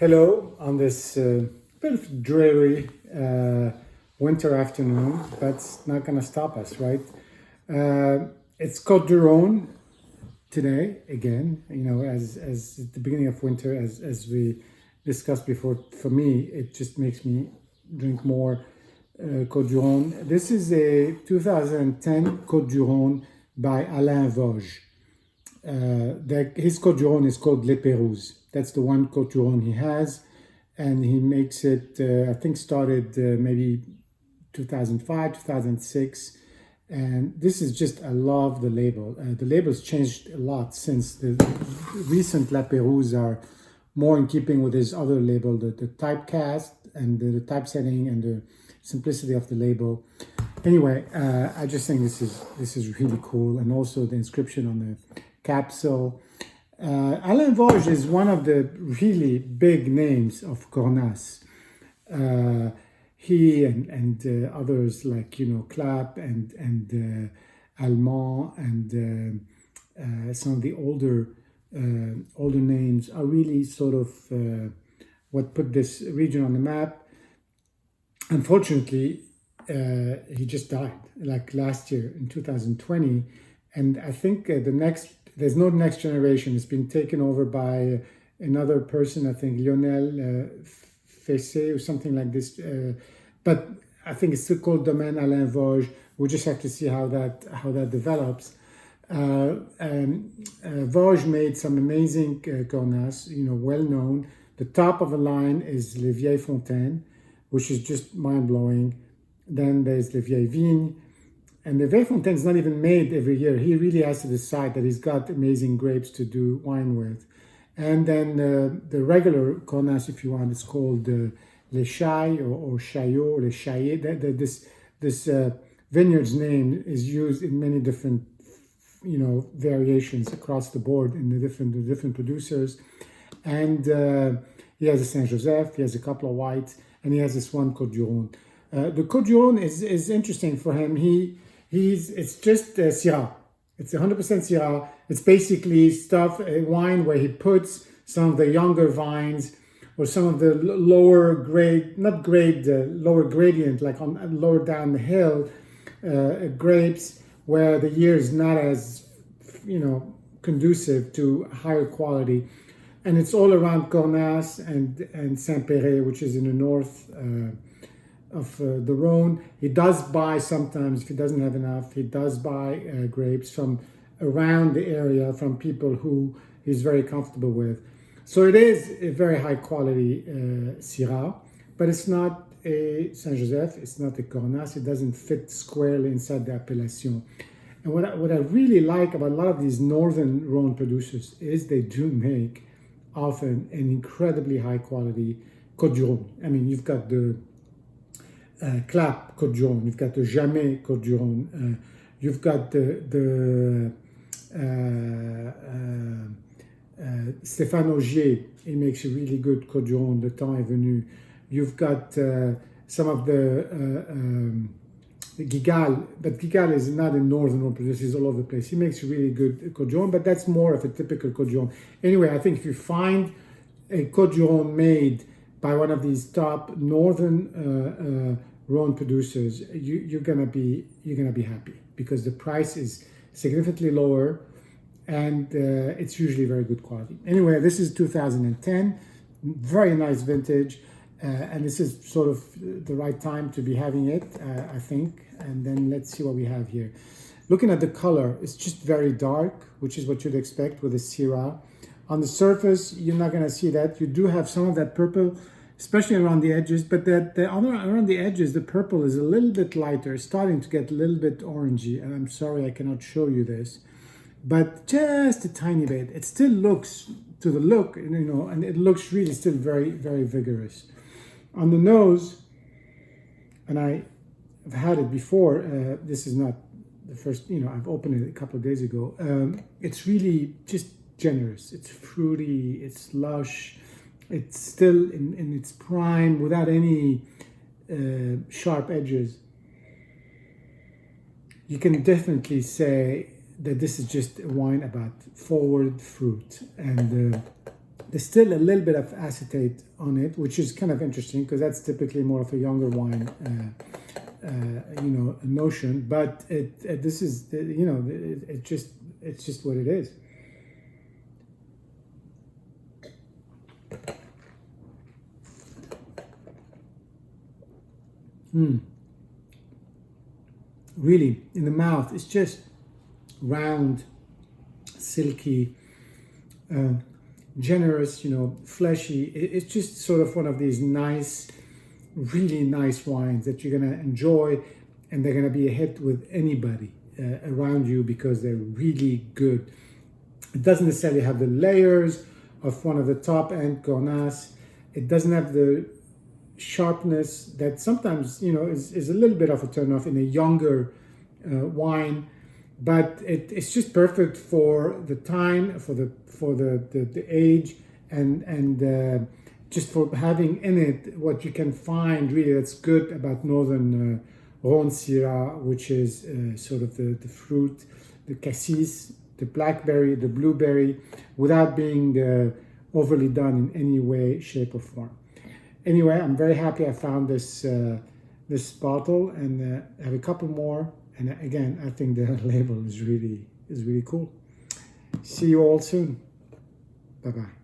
Hello on this bit of dreary winter afternoon, but it's not going to stop us, right? It's Côte du Rhône today again. You know, as at the beginning of winter, as we discussed before. For me, it just makes me drink more Côte du Rhône. This is a 2010 Côte du Rhône by Alain Voge. His Côte du Rhône is called Les Peyrouses. That's the one Côte du Rhône he has, and he makes it, I think started maybe 2005, 2006, and this is just, I love the label. The label's changed a lot since the recent La Peyrouse are more in keeping with his other label, the typecast and the typesetting and the simplicity of the label. Anyway, I just think this is really cool, and also the inscription on the capsule. Alain Voge is one of the really big names of Cornas. He and others like, you know, Clap and Alain and some of the older names are really sort of what put this region on the map. Unfortunately, he just died like last year in 2020, and I think there's no next generation. It's been taken over by another person, I think Lionel Fessé or something like this. But I think it's still called Domaine Alain Voge. We'll just have to see how that develops. Voge made some amazing cornas, you know, well known. The top of the line is Les Vieilles Fontaines, which is just mind blowing. Then there's Les Vieilles Vignes. And the Vieilles Fontaines is not even made every year. He really has to decide that he's got amazing grapes to do wine with. And then the regular Cornas, if you want, is called Les Chailles or Chaillot, Les Chaillets. This vineyard's name is used in many different, you know, variations across the board in the different producers. And he has a Saint Joseph, he has a couple of whites, and he has this one Côte du Rhône. The Côte du Rhône is interesting for him. It's just Syrah. It's 100% Syrah. It's basically wine where he puts some of the younger vines or some of the lower gradient, like on lower down the hill, grapes where the year is not as, you know, conducive to higher quality. And it's all around Cornas and Saint-Péray, which is in the north of the Rhône. He does buy sometimes, if he doesn't have enough, he does buy grapes from around the area from people who he's very comfortable with. So it is a very high quality Syrah, but it's not a Saint Joseph, it's not a Cornas, it doesn't fit squarely inside the appellation. And what I really like about a lot of these Northern Rhône producers is they do make often an incredibly high quality Côte du Rhône. I mean, you've got the Clap Côte du Rhône, you've got the Jamais Côte du Rhône, you've got the Stéphane Augier, he makes a really good Côte du Rhône, Le Temps est Venu. You've got some of the Guigal, but Guigal is not a Northern Rhône producer, he's all over the place. He makes a really good Côte du Rhône, but that's more of a typical Côte du Rhône. Anyway, I think if you find a Côte du Rhône made by one of these top Northern Rhône producers, you're gonna be happy because the price is significantly lower and it's usually very good quality. Anyway, this is 2010, very nice vintage, and this is sort of the right time to be having it, I think. And then let's see what we have here. Looking at the color, it's just very dark, which is what you'd expect with a Syrah. On the surface, you're not gonna see that. You do have some of that purple, especially around the edges, but around the edges, the purple is a little bit lighter, starting to get a little bit orangey. And I'm sorry I cannot show you this, but just a tiny bit. It still looks, to the look, you know, and it looks really still very, very vigorous. On the nose, and I've had it before, this is not the first, you know, I've opened it a couple of days ago. It's really just generous. It's fruity, it's lush. It's still in its prime without any sharp edges. You can definitely say that this is just a wine about forward fruit and There's still a little bit of acetate on it, which is kind of interesting because that's typically more of a younger wine, notion. But this is, it's just what it is. Really, in the mouth, it's just round, silky, generous, fleshy. It's just sort of one of these nice, really nice wines that you're going to enjoy, and they're going to be a hit with anybody around you because they're really good. It doesn't necessarily have the layers of one of the top-end Cornas. It doesn't have the sharpness that sometimes, is a little bit of a turnoff in a younger wine. But it's just perfect for the time, for the age, and just for having in it what you can find really that's good about Northern Rhône Syrah, which is sort of the fruit, the cassis, the blackberry, the blueberry, without being overly done in any way, shape, or form. Anyway, I'm very happy I found this bottle, and I have a couple more. And again, I think the label is really cool. See you all soon. Bye-bye.